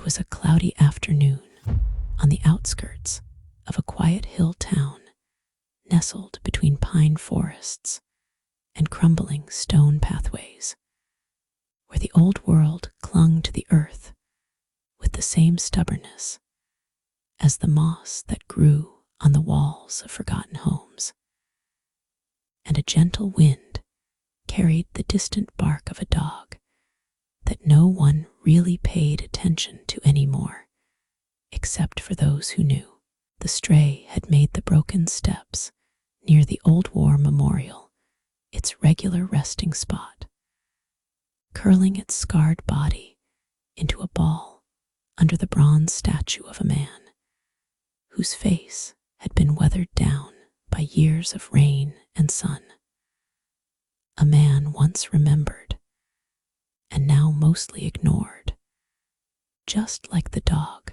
It was a cloudy afternoon on the outskirts of a quiet hill town nestled between pine forests and crumbling stone pathways, where the old world clung to the earth with the same stubbornness as the moss that grew on the walls of forgotten homes. And a gentle wind carried the distant bark of a dog that no one really paid attention to anymore, except for those who knew. The stray had made the broken steps near the old war memorial its regular resting spot, curling its scarred body into a ball under the bronze statue of a man whose face had been weathered down by years of rain and sun. A man once remembered and now mostly ignored, just like the dog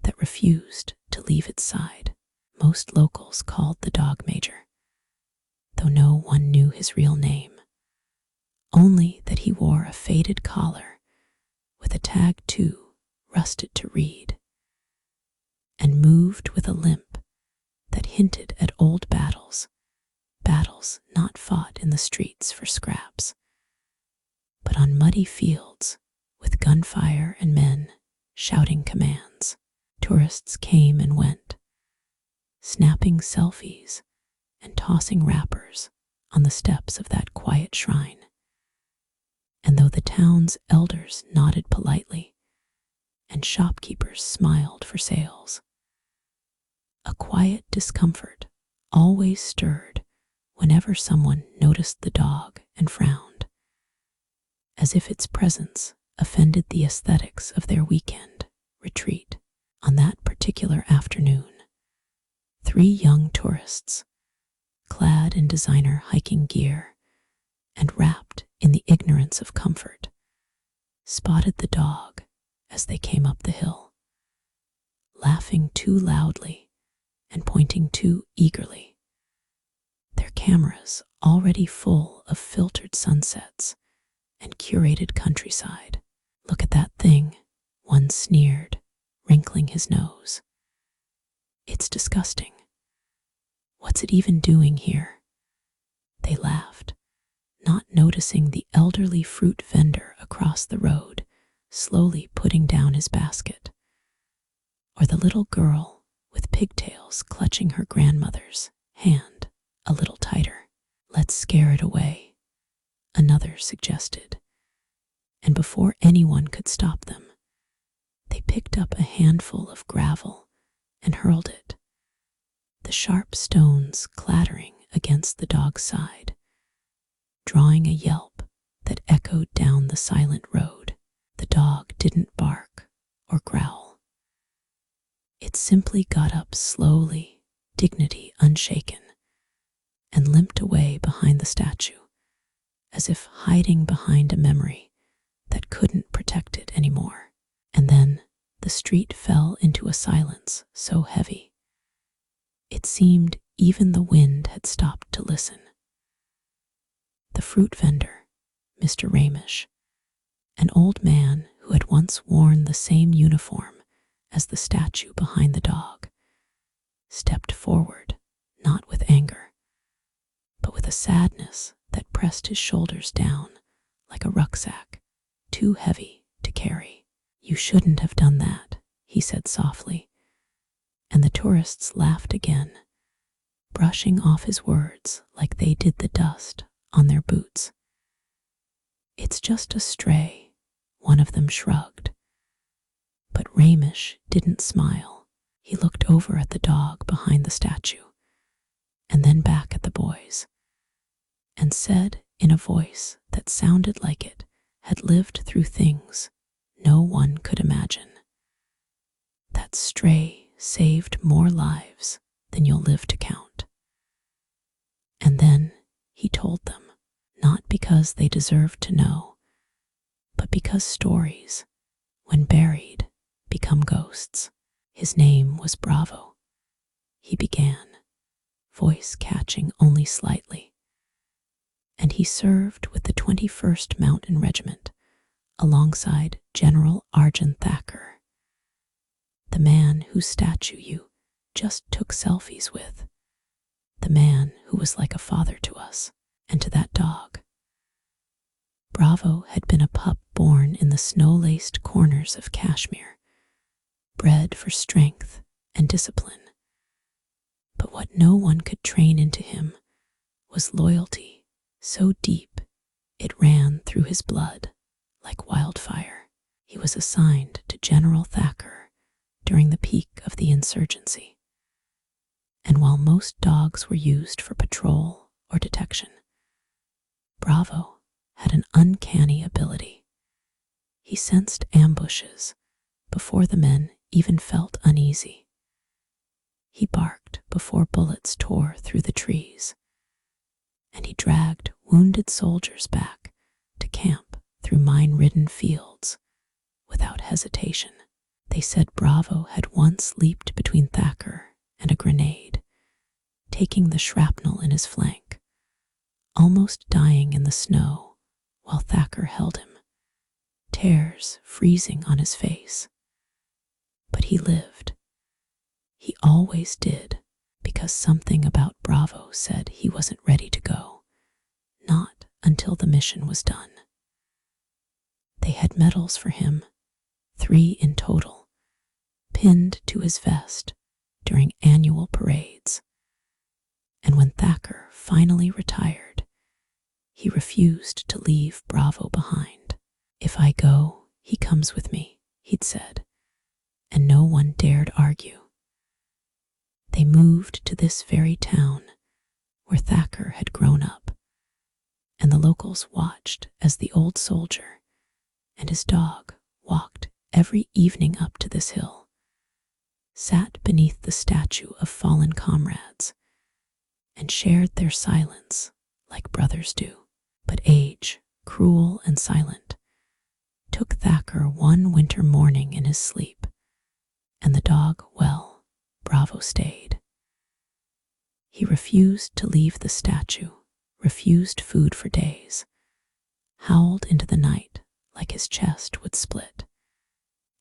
that refused to leave its side. Most locals called the dog Major, though no one knew his real name, only that he wore a faded collar with a tag too rusted to read, and moved with a limp that hinted at old battles not fought in the streets for scraps, but on muddy fields with gunfire and men shouting commands. Tourists came and went, snapping selfies and tossing wrappers on the steps of that quiet shrine. And though the town's elders nodded politely and shopkeepers smiled for sales, a quiet discomfort always stirred whenever someone noticed the dog and frowned, as if its presence offended the aesthetics of their weekend retreat. On that particular afternoon, 3 young tourists, clad in designer hiking gear and wrapped in the ignorance of comfort, spotted the dog as they came up the hill, laughing too loudly and pointing too eagerly, their cameras already full of filtered sunsets and curated countryside. "Look at that thing," one sneered, wrinkling his nose. "It's disgusting. What's it even doing here?" They laughed, not noticing the elderly fruit vendor across the road slowly putting down his basket, or the little girl with pigtails clutching her grandmother's hand a little tighter. "Let's scare it away," another suggested, and before anyone could stop them, they picked up a handful of gravel and hurled it, the sharp stones clattering against the dog's side, drawing a yelp that echoed down the silent road. The dog didn't bark or growl. It simply got up slowly, dignity unshaken, and limped away behind the statue, as if hiding behind a memory that couldn't protect it anymore. And then the street fell into a silence so heavy, it seemed even the wind had stopped to listen. The fruit vendor, Mr. Ramish, an old man who had once worn the same uniform as the statue behind the dog, stepped forward, not with anger, but with a sadness that pressed his shoulders down like a rucksack, too heavy to carry. "You shouldn't have done that," he said softly, and the tourists laughed again, brushing off his words like they did the dust on their boots. "It's just a stray," one of them shrugged. But Ramish didn't smile. He looked over at the dog behind the statue, and then back at the boys, and said in a voice that sounded like it had lived through things no one could imagine, "That stray saved more lives than you'll live to count." And then he told them, not because they deserved to know, but because stories, when buried, become ghosts. "His name was Bravo," he began, voice catching only slightly, "and he served with the 21st Mountain Regiment alongside General Arjun Thacker. The man whose statue you just took selfies with. The man who was like a father to us and to that dog. Bravo had been a pup born in the snow-laced corners of Kashmir, bred for strength and discipline. But what no one could train into him was loyalty so deep it ran through his blood like wildfire. He was assigned to General Thacker during the peak of the insurgency. And while most dogs were used for patrol or detection, Bravo had an uncanny ability. He sensed ambushes before the men even felt uneasy. He barked before bullets tore through the trees, and he dragged wounded soldiers back to camp through mine-ridden fields without hesitation. They said Bravo had once leaped between Thacker and a grenade, taking the shrapnel in his flank, almost dying in the snow while Thacker held him, tears freezing on his face. But he lived. He always did, because something about Bravo said he wasn't ready to go, not until the mission was done. They had medals for him, 3 in total, pinned to his vest during annual parades. And when Thacker finally retired, he refused to leave Bravo behind. "If I go, he comes with me," he'd said, and no one dared argue. They moved to this very town where Thacker had grown up, and the locals watched as the old soldier and his dog walked every evening up to this hill, sat beneath the statue of fallen comrades, and shared their silence like brothers do. But age, cruel and silent, took Thacker one winter morning in his sleep, and the dog, well, Bravo stayed. He refused to leave the statue, refused food for days, howled into the night like his chest would split,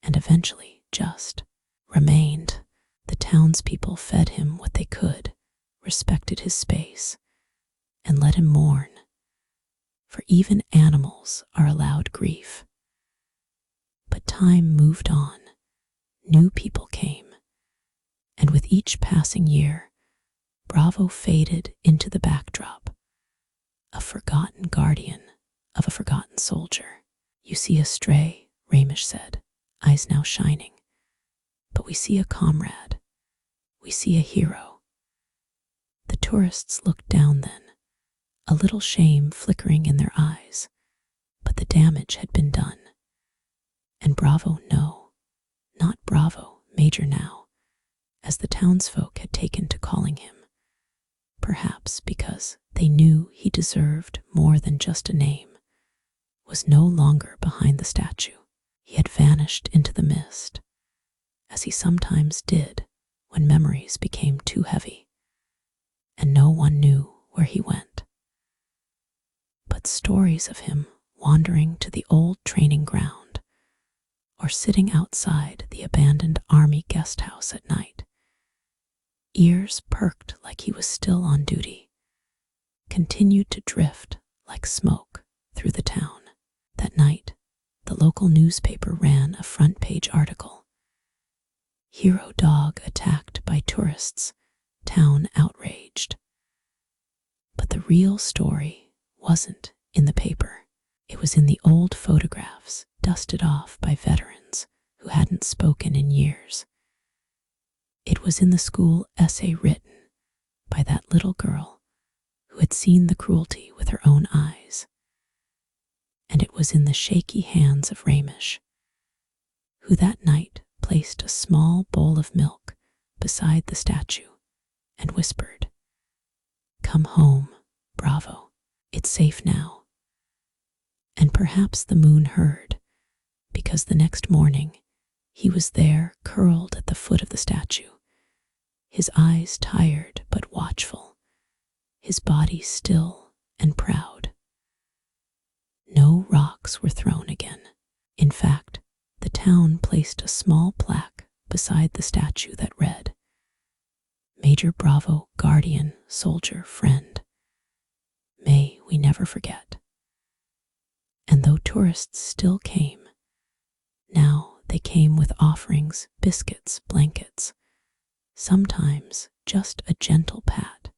and eventually just remained. The townspeople fed him what they could, respected his space, and let him mourn, for even animals are allowed grief. But time moved on, new people came, and with each passing year, Bravo faded into the backdrop, a forgotten guardian of a forgotten soldier. "You see a stray," Ramesh said, eyes now shining, "but we see a comrade. We see a hero." The tourists looked down then, a little shame flickering in their eyes, but the damage had been done. And Bravo, no, not Bravo, Major now, as the townsfolk had taken to calling him, perhaps because they knew he deserved more than just a name, was no longer behind the statue. He had vanished into the mist, as he sometimes did when memories became too heavy, and no one knew where he went. But stories of him wandering to the old training ground, or sitting outside the abandoned army guest house at night, ears perked like he was still on duty, continued to drift like smoke through the town. That night, the local newspaper ran a front-page article. "Hero dog attacked by tourists, town outraged." But the real story wasn't in the paper. It was in the old photographs dusted off by veterans who hadn't spoken in years. It was in the school essay written by that little girl who had seen the cruelty with her own eyes. And it was in the shaky hands of Ramesh, who that night placed a small bowl of milk beside the statue and whispered, "Come home, Bravo. It's safe now." And perhaps the moon heard, because the next morning he was there curled at the foot of the statue, his eyes tired but watchful, his body still and proud. No rocks were thrown again. In fact, the town placed a small plaque beside the statue that read, "Major Bravo, guardian, soldier, friend. May we never forget." And though tourists still came, now they came with offerings, biscuits, blankets, sometimes just a gentle pat,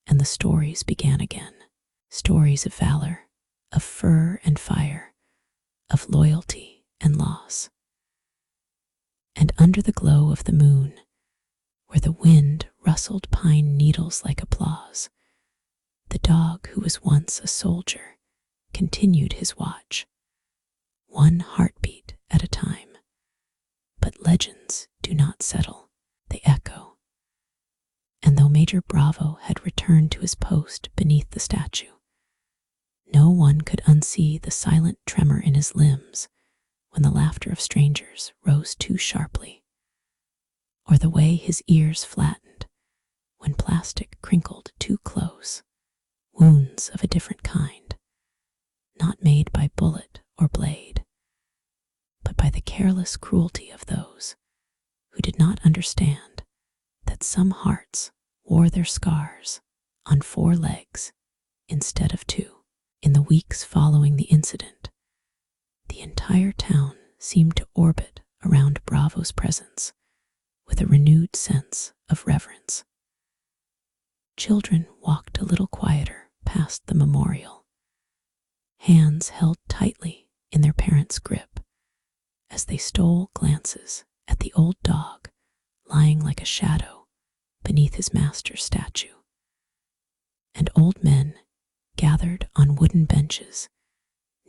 and the stories began again. Stories of valor, of fur and fire, of loyalty and loss. And under the glow of the moon, where the wind rustled pine needles like applause, the dog who was once a soldier continued his watch, one heartbeat at a time. But legends do not settle, they echo. And though Major Bravo had returned to his post beneath the statue, no one could unsee the silent tremor in his limbs when the laughter of strangers rose too sharply, or the way his ears flattened when plastic crinkled too close, wounds of a different kind, not made by bullet or blade, but by the careless cruelty of those who did not understand that some hearts wore their scars on 4 legs instead of 2. In the weeks following the incident, the entire town seemed to orbit around Bravo's presence with a renewed sense of reverence. Children walked a little quieter past the memorial, hands held tightly in their parents' grip as they stole glances at the old dog lying like a shadow beneath his master's statue. And old men gathered on wooden benches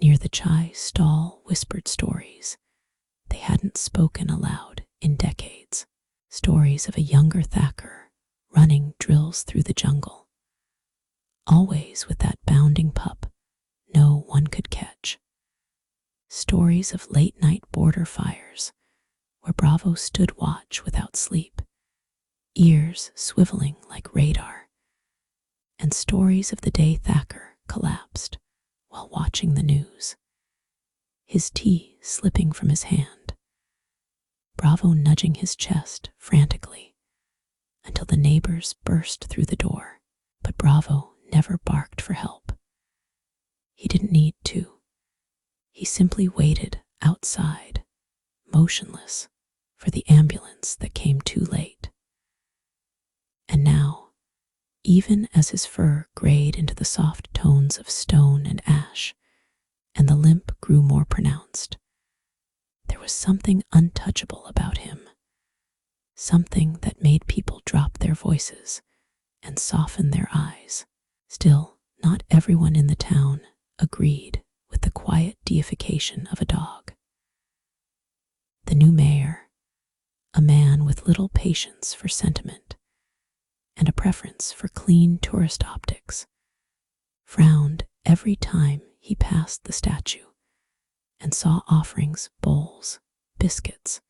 near the chai stall whispered stories they hadn't spoken aloud in decades, stories of a younger Thacker running drills through the jungle, always with that bounding pup no one could catch, stories of late-night border fires where Bravo stood watch without sleep, ears swiveling like radar, and stories of the day Thacker collapsed while watching the news, his tea slipping from his hand, Bravo nudging his chest frantically until the neighbors burst through the door. But Bravo never barked for help. He didn't need to. He simply waited outside, motionless, for the ambulance that came too late. And now, even as his fur grayed into the soft tones of stone and ash, and the limp grew more pronounced, there was something untouchable about him, something that made people drop their voices and soften their eyes. Still, not everyone in the town agreed with the quiet deification of a dog. The new mayor, a man with little patience for sentiment and a preference for clean tourist optics, frowned every time he passed the statue and saw offerings, bowls, biscuits,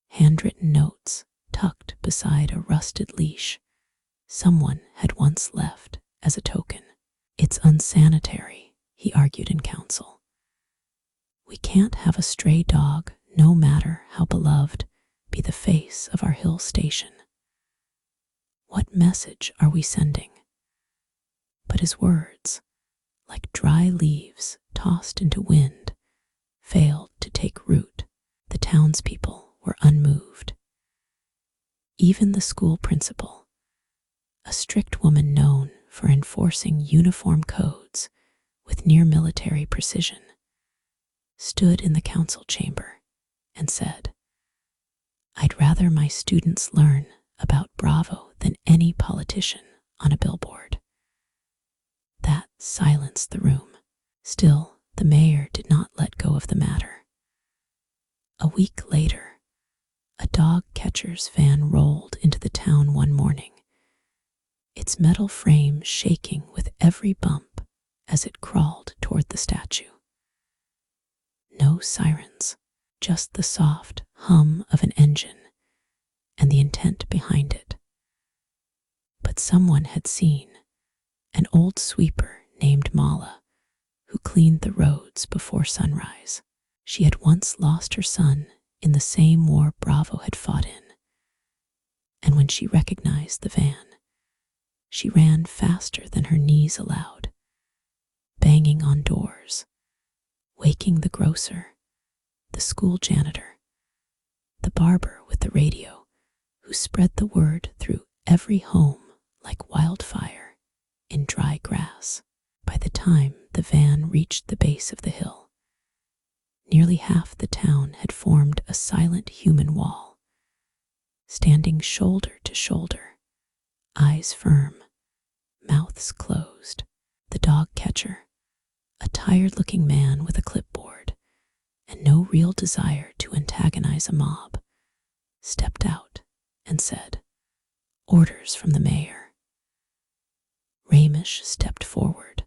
handwritten notes tucked beside a rusted leash someone had once left as a token. It's unsanitary, he argued in council. We can't have a stray dog, no matter how beloved, be the face of our hill station. What message are we sending? But his words, like dry leaves tossed into wind, failed to take root. The townspeople were unmoved. Even the school principal, a strict woman known for enforcing uniform codes with near-military precision, stood in the council chamber and said, "I'd rather my students learn about Bravo than any politician on a billboard." That silenced the room. Still, the mayor did not let go of the matter. A week later, a dog catcher's van rolled into the town one morning, its metal frame shaking with every bump as it crawled toward the statue. No sirens, just the soft hum of an engine and the intent behind it. But someone had seen an old sweeper named Mala, who cleaned the roads before sunrise. She had once lost her son in the same war Bravo had fought in. And when she recognized the van, she ran faster than her knees allowed, banging on doors, waking the grocer, the school janitor, the barber with the radio, who spread the word through every home like wildfire in dry grass. By the time the van reached the base of the hill, nearly half the town had formed a silent human wall, standing shoulder to shoulder, eyes firm, mouths closed. The dog catcher, a tired-looking man with a clipboard and no real desire to antagonize a mob, stepped out and said, "Orders from the mayor." Ramesh stepped forward,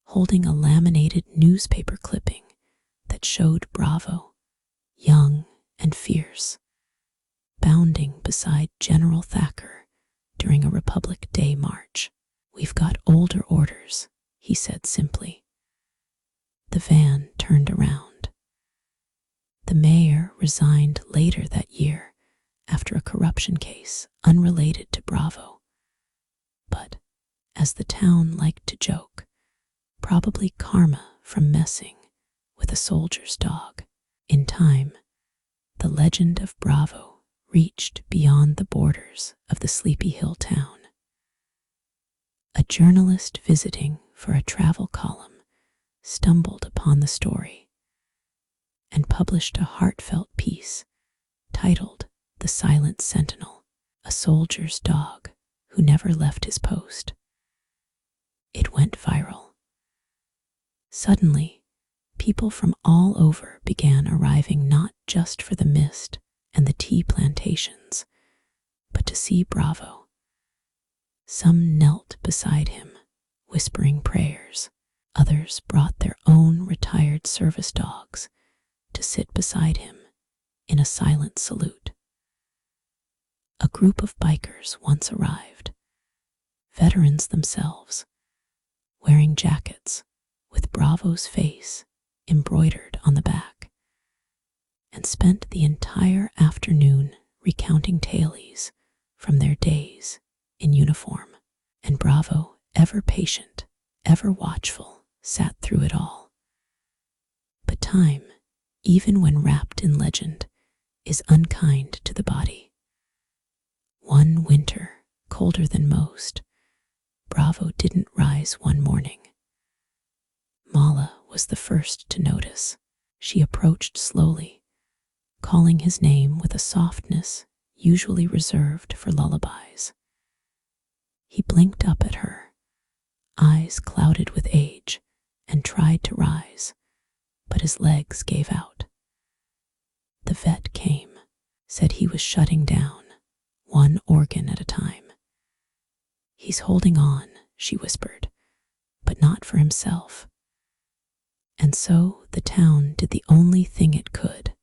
holding a laminated newspaper clipping that showed Bravo, young and fierce, bounding beside General Thacker during a Republic Day march. "We've got older orders," he said simply. The van turned around. The mayor resigned later that year after a corruption case unrelated to Bravo. But, as the town liked to joke, probably karma from messing with a soldier's dog. In time, the legend of Bravo reached beyond the borders of the sleepy hill town. A journalist visiting for a travel column stumbled upon the story and published a heartfelt piece titled "The Silent Sentinel, a Soldier's Dog Who Never Left His Post." It went viral. Suddenly, people from all over began arriving not just for the mist and the tea plantations, but to see Bravo. Some knelt beside him, whispering prayers. Others brought their own retired service dogs to sit beside him in a silent salute. A group of bikers once arrived, veterans themselves, wearing jackets with Bravo's face embroidered on the back, and spent the entire afternoon recounting tales from their days in uniform. And Bravo, ever patient, ever watchful, sat through it all. But time, even when wrapped in legend, is unkind to the body. One winter, colder than most, Bravo didn't rise one morning. Mala was the first to notice. She approached slowly, calling his name with a softness usually reserved for lullabies. He blinked up at her, eyes clouded with age, and tried to rise, but his legs gave out. The vet came, said he was shutting down, one organ at a time. "He's holding on," she whispered, "but not for himself." And so the town did the only thing it could.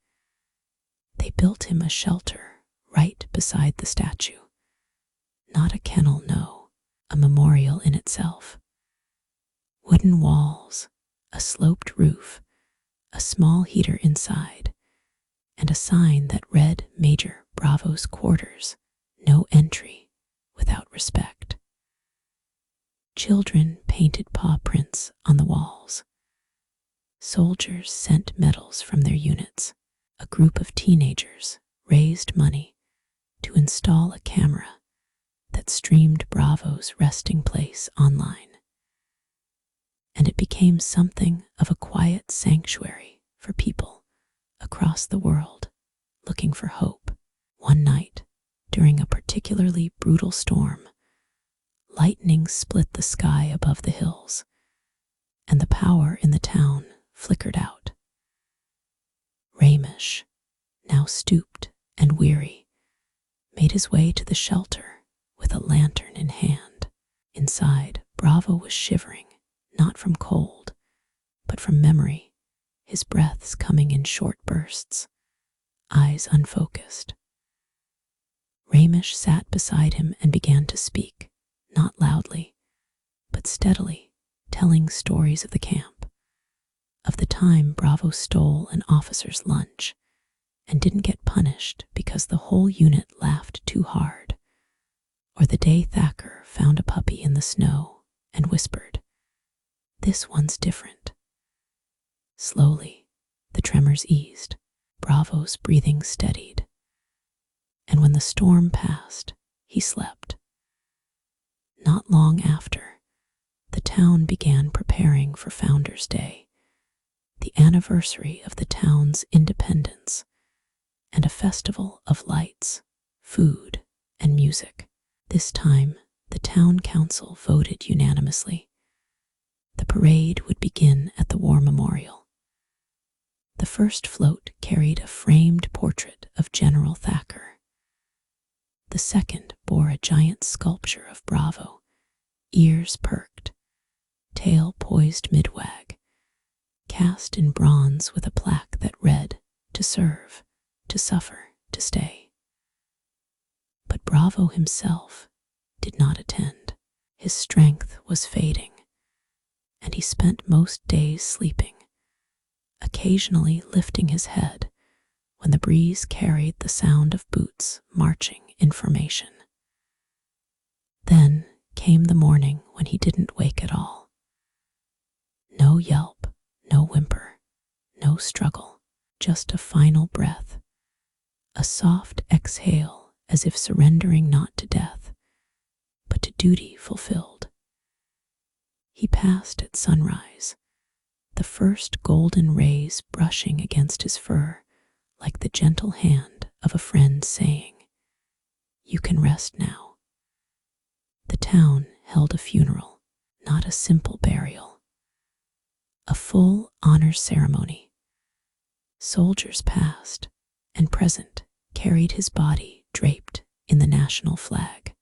They built him a shelter right beside the statue. Not a kennel, no, a memorial in itself. Wooden walls, a sloped roof, a small heater inside, and a sign that read Major Bravo's quarters, no entry without respect. Children painted paw prints on the walls. Soldiers sent medals from their units. A group of teenagers raised money to install a camera that streamed Bravo's resting place online. And it became something of a quiet sanctuary for people across the world looking for hope. One night, during a particularly brutal storm, lightning split the sky above the hills, and the power in the town flickered out. Ramesh, now stooped and weary, made his way to the shelter with a lantern in hand. Inside, Bravo was shivering, not from cold, but from memory, his breaths coming in short bursts, eyes unfocused. Ramesh sat beside him and began to speak, not loudly, but steadily, telling stories of the camp, of the time Bravo stole an officer's lunch and didn't get punished because the whole unit laughed too hard, or the day Thacker found a puppy in the snow and whispered, "This one's different." Slowly, the tremors eased, Bravo's breathing steadied, and when the storm passed, he slept. Not long after, the town began preparing for Founders' Day, the anniversary of the town's independence, and a festival of lights, food, and music. This time, the town council voted unanimously. The parade would begin at the War Memorial. The first float carried a framed portrait of General Thacker. The second bore a giant sculpture of Bravo, ears perked, tail poised mid-wag, cast in bronze with a plaque that read, "To serve, to suffer, to stay." But Bravo himself did not attend. His strength was fading, and he spent most days sleeping, occasionally lifting his head when the breeze carried the sound of boots marching in formation. Then came the morning when he didn't wake at all. No yelp, no whimper, no struggle, just a final breath, a soft exhale as if surrendering not to death, but to duty fulfilled. He passed at sunrise, the first golden rays brushing against his fur like the gentle hand of a friend saying, "You can rest now." The town held a funeral, not a simple burial. A full honor ceremony. Soldiers past and present carried his body draped in the national flag.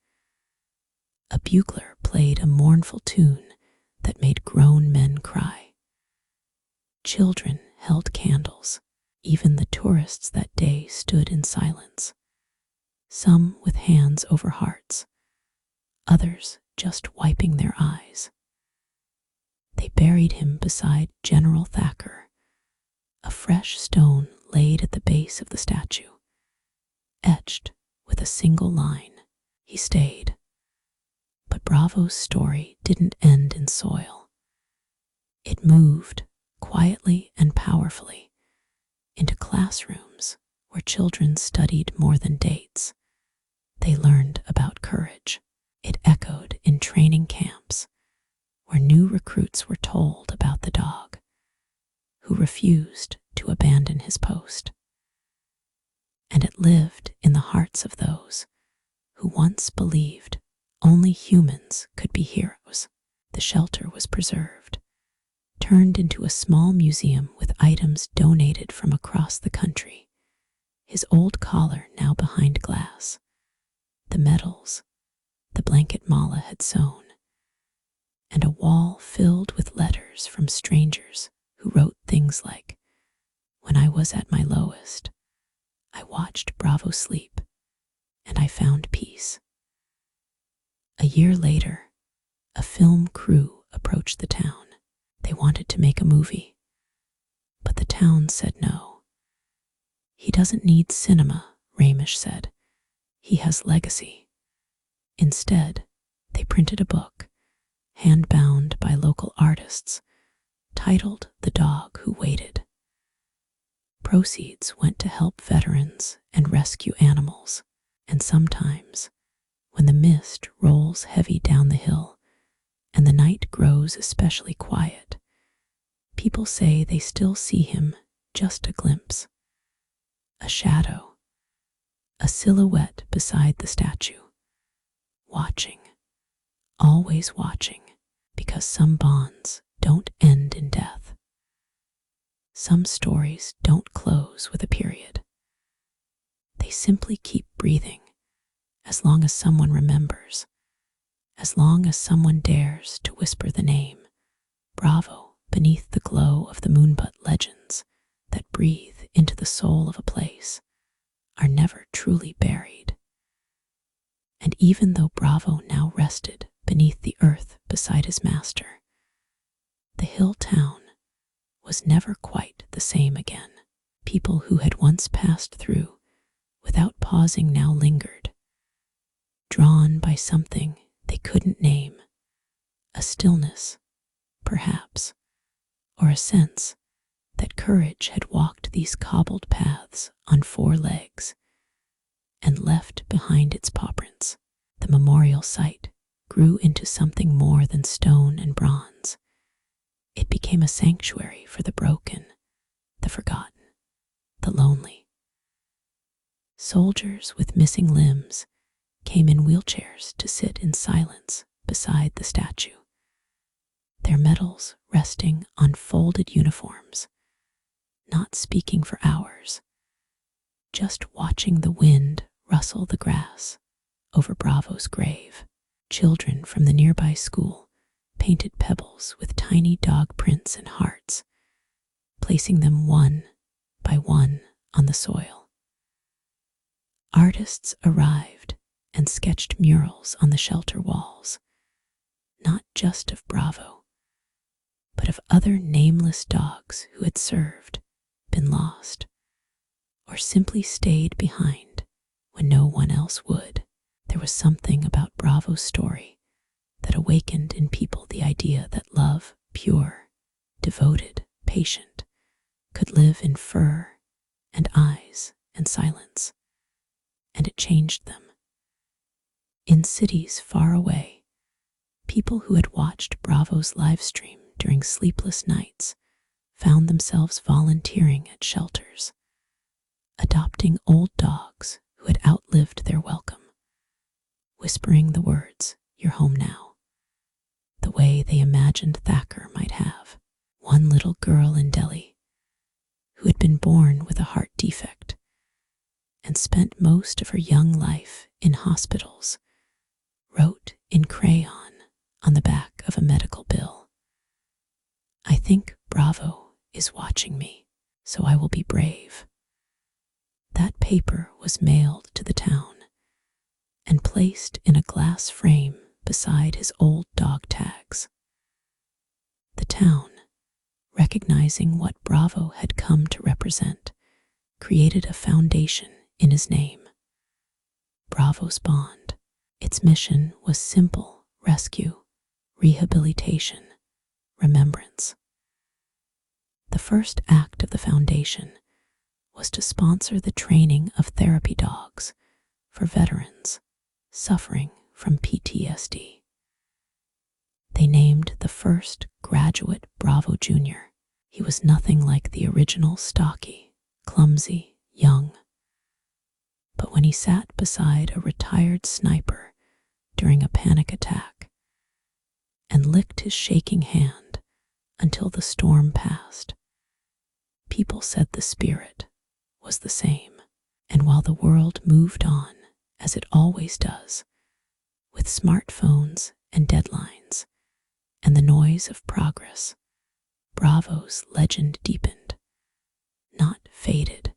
A bugler played a mournful tune that made grown men cry. Children held candles. Even the tourists that day stood in silence, some with hands over hearts, others just wiping their eyes. They buried him beside General Thacker, a fresh stone laid at the base of the statue, etched with a single line, "He stayed." But Bravo's story didn't end in soil. It moved quietly and powerfully into classrooms where children studied more than dates. They learned about courage. It echoed in training camps where new recruits were told about the dog who refused to abandon his post. And it lived in the hearts of those who once believed only humans could be heroes. The shelter was preserved, turned into a small museum with items donated from across the country. His old collar now behind glass, the medals, the blanket Mala had sewn, and a wall filled with letters from strangers who wrote things like, "When I was at my lowest, I watched Bravo sleep, and I found peace." A year later, a film crew approached the town. They wanted to make a movie, but the town said no. "He doesn't need cinema," Ramesh said. "He has legacy." Instead, they printed a book, hand-bound by local artists, titled "The Dog Who Waited." Proceeds went to help veterans and rescue animals, and sometimes, when the mist rolls heavy down the hill and the night grows especially quiet, people say they still see him, just a glimpse, a shadow, a silhouette beside the statue, watching, always watching, because some bonds don't end in death. Some stories don't close with a period. They simply keep breathing as long as someone remembers, as long as someone dares to whisper the name, Bravo, beneath the glow of the moonbutt legends that breathe into the soul of a place, are never truly buried. And even though Bravo now rested beneath the earth beside his master, the hill town was never quite the same again. People who had once passed through without pausing now lingered, drawn by something they couldn't name, a stillness, perhaps, or a sense that courage had walked these cobbled paths on 4 legs and left behind its pawprints. The memorial site grew into something more than stone and bronze. It became a sanctuary for the broken, the forgotten, the lonely. Soldiers with missing limbs came in wheelchairs to sit in silence beside the statue, their medals resting on folded uniforms, not speaking for hours, just watching the wind rustle the grass over Bravo's grave. Children from the nearby school painted pebbles with tiny dog prints and hearts, placing them one by one on the soil. Artists arrived and sketched murals on the shelter walls, not just of Bravo, but of other nameless dogs who had served, been lost, or simply stayed behind when no one else would. There was something about Bravo's story that awakened in people the idea that love, pure, devoted, patient, could live in fur and eyes and silence, and it changed them. In cities far away, people who had watched Bravo's live stream during sleepless nights found themselves volunteering at shelters, adopting old dogs who had outlived their welcome, whispering the words, "You're home now," the way they imagined Thacker might have. One little girl in Delhi, who had been born with a heart defect and spent most of her young life in hospitals, wrote in crayon on the back of a medical bill, "I think Bravo is watching me, so I will be brave." That paper was mailed to the town and placed in a glass frame beside his old dog tags. The town, recognizing what Bravo had come to represent, created a foundation in his name, Bravo's Bond. Its mission was simple: rescue, rehabilitation, remembrance. The first act of the foundation was to sponsor the training of therapy dogs for veterans suffering from PTSD. They named the first graduate Bravo Jr. He was nothing like the original stocky, clumsy, young. But when he sat beside a retired sniper during a panic attack and licked his shaking hand until the storm passed, people said the spirit was the same. And while the world moved on, as it always does, with smartphones and deadlines and the noise of progress, Bravo's legend deepened, not faded.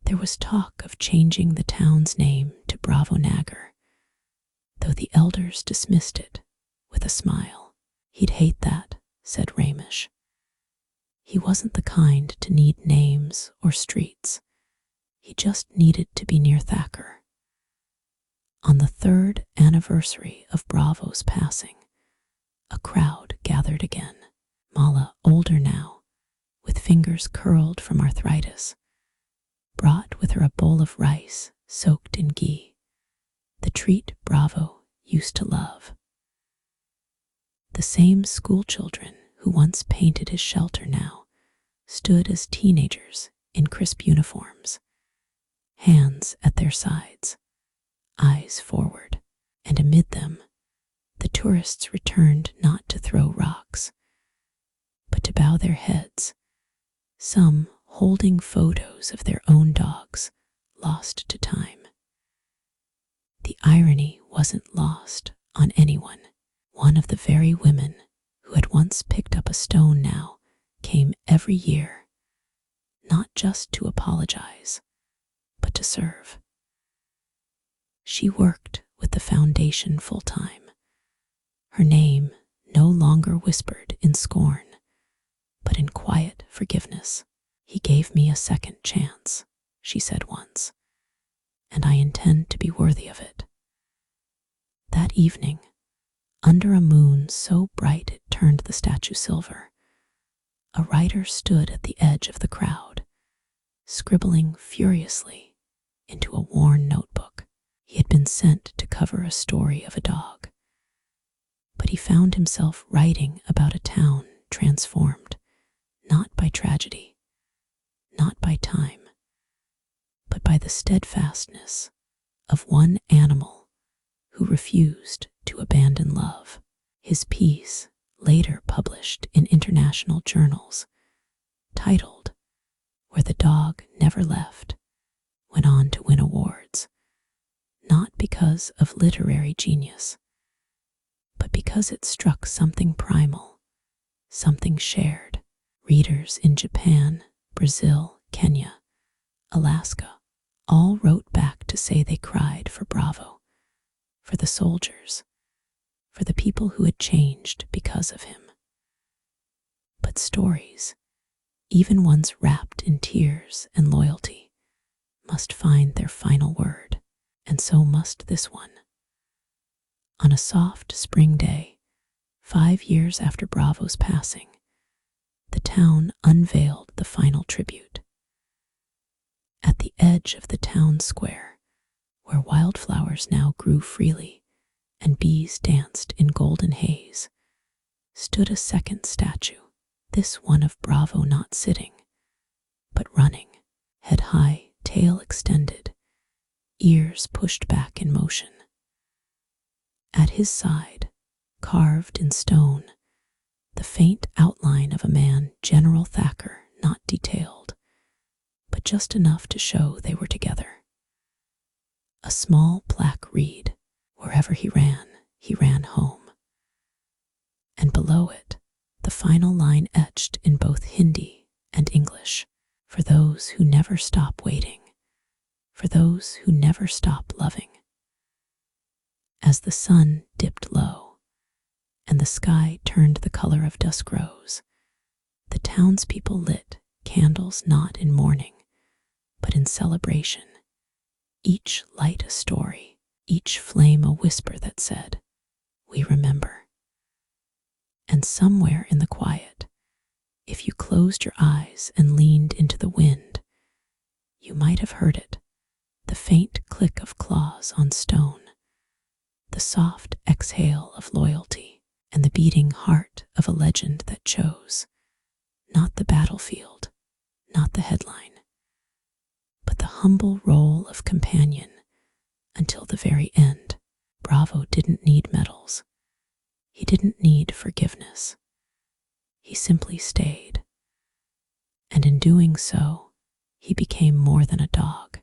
There was talk of changing the town's name to Bravo Nagger, though the elders dismissed it with a smile. "He'd hate that," said Ramish. He wasn't the kind to need names or streets. He just needed to be near Thacker. On the 3rd anniversary of Bravo's passing, a crowd gathered again. Mala, older now, with fingers curled from arthritis, brought with her a bowl of rice soaked in ghee, the treat Bravo used to love. The same schoolchildren who once painted his shelter now stood as teenagers in crisp uniforms, hands at their sides, eyes forward, and amid them, the tourists returned not to throw rocks, but to bow their heads, some holding photos of their own dogs lost to time. The irony wasn't lost on anyone. One of the very women who had once picked up a stone now came every year, not just to apologize, but to serve. She worked with the foundation full-time, her name no longer whispered in scorn, but in quiet forgiveness. "He gave me a second chance," she said once, "and I intend to be worthy of it." That evening, under a moon so bright it turned the statue silver, a writer stood at the edge of the crowd, scribbling furiously into a worn notebook. He had been sent to cover a story of a dog, but he found himself writing about a town transformed not by tragedy, not by time, but by the steadfastness of one animal who refused to abandon love. His piece, later published in international journals, titled "Where the Dog Never Left," went on to win awards, not because of literary genius, but because it struck something primal, something shared. Readers in Japan, Brazil, Kenya, Alaska, all wrote back to say they cried for Bravo, for the soldiers, for the people who had changed because of him. But stories, even ones wrapped in tears and loyalty, must find their final word, and so must this one. On a soft spring day, 5 years after Bravo's passing, the town unveiled the final tribute. At the edge of the town square, where wildflowers now grew freely and bees danced in golden haze, stood a second statue, this one of Bravo not sitting, but running, head high, tail extended, ears pushed back in motion. At his side, carved in stone, the faint outline of a man, General Thacker, not detailed, but just enough to show they were together. A small plaque read, "Wherever he ran home." And below it, the final line etched in both Hindi and English: "For those who never stop waiting, for those who never stop loving." As the sun dipped low and the sky turned the color of dusk rose, the townspeople lit candles not in mourning, but in celebration, each light a story, each flame a whisper that said, "We remember." And somewhere in the quiet, if you closed your eyes and leaned into the wind, you might have heard it, the faint click of claws on stone, the soft exhale of loyalty, and the beating heart of a legend that chose not the battlefield, not the headline, but the humble role of companion until the very end. Bravo didn't need medals. He didn't need forgiveness. He simply stayed. And in doing so, he became more than a dog.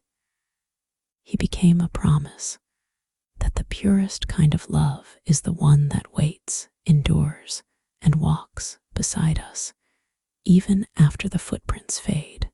He became a promise that the purest kind of love is the one that waits, endures, and walks beside us, even after the footprints fade.